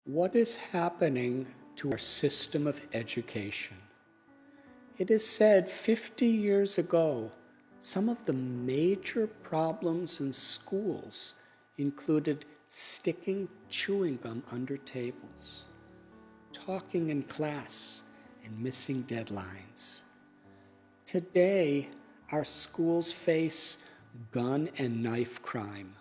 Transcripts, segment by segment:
What is happening to our system of education? It is said 50 years ago, some of the major problems in schools included sticking chewing gum under tables, talking in class, and missing deadlines. Today, our schools face gun and knife crime,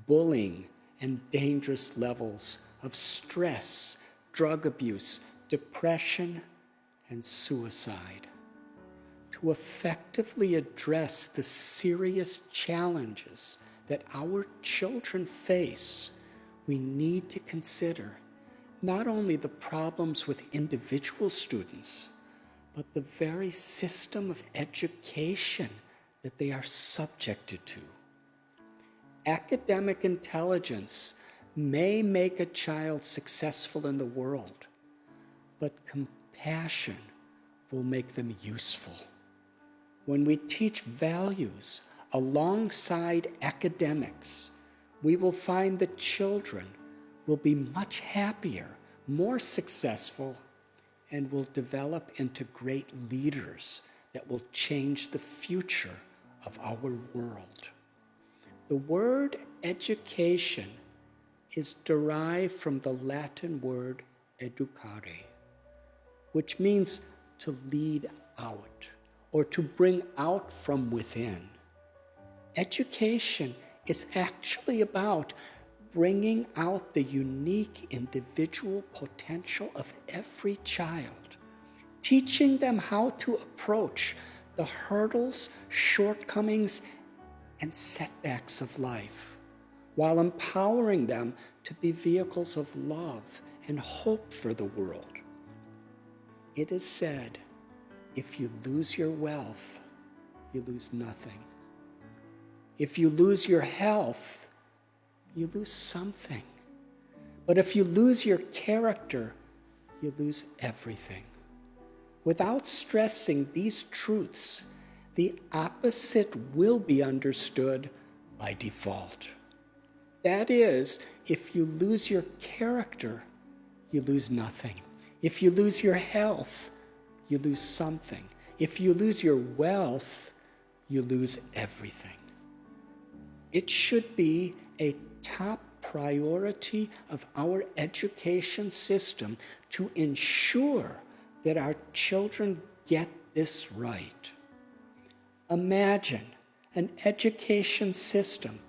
bullying, and dangerous levels of stress, drug abuse, depression, and suicide. To effectively address the serious challenges that our children face, we need to consider not only the problems with individual students, but the very system of education that they are subjected to. Academic intelligence may make a child successful in the world, but compassion will make them useful. When we teach values alongside academics, we will find that children will be much happier, more successful, and will develop into great leaders that will change the future of our world. The word education is derived from the Latin word educare, which means to lead out or to bring out from within. Education is actually about bringing out the unique individual potential of every child, teaching them how to approach the hurdles, shortcomings, and setbacks of life, while empowering them to be vehicles of love and hope for the world. It is said, if you lose your wealth, you lose nothing. If you lose your health, you lose something. But if you lose your character, you lose everything. Without stressing these truths, the opposite will be understood by default. That is, if you lose your character, you lose nothing. If you lose your health, you lose something. If you lose your wealth, you lose everything. It should be a top priority of our education system to ensure that our children get this right. Imagine an education system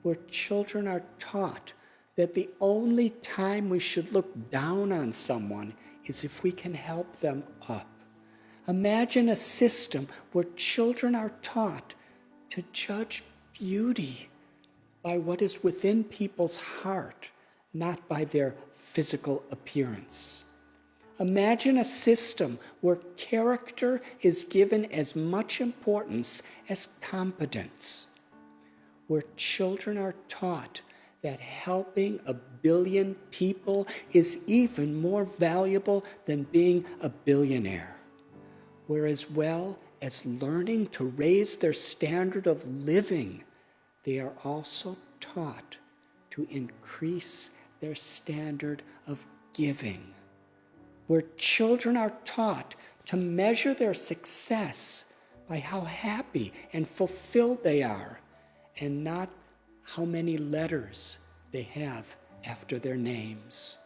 where children are taught that the only time we should look down on someone is if we can help them up. Imagine a system where children are taught to judge beauty by what is within people's heart, not by their physical appearance. Imagine a system where character is given as much importance as competence, where children are taught that helping 1 billion people is even more valuable than being a billionaire, where as well as learning to raise their standard of living, they are also taught to increase their standard of giving, where children are taught to measure their success by how happy and fulfilled they are, and not how many letters they have after their names.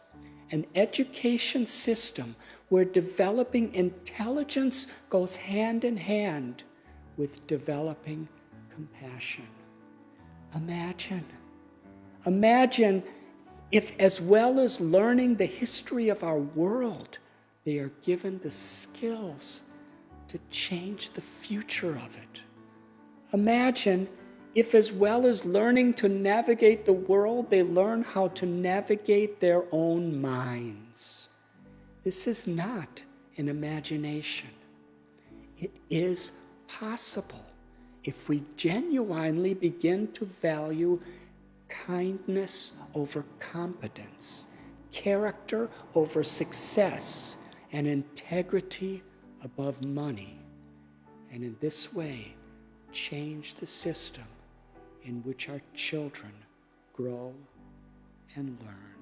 An education system where developing intelligence goes hand in hand with developing compassion. Imagine if, as well as learning the history of our world, they are given the skills to change the future of it. Imagine if, as well as learning to navigate the world, they learn how to navigate their own minds. This is not an imagination. It is possible if we genuinely begin to value kindness over competence, character over success, and integrity above money, and in this way change the system in which our children grow and learn.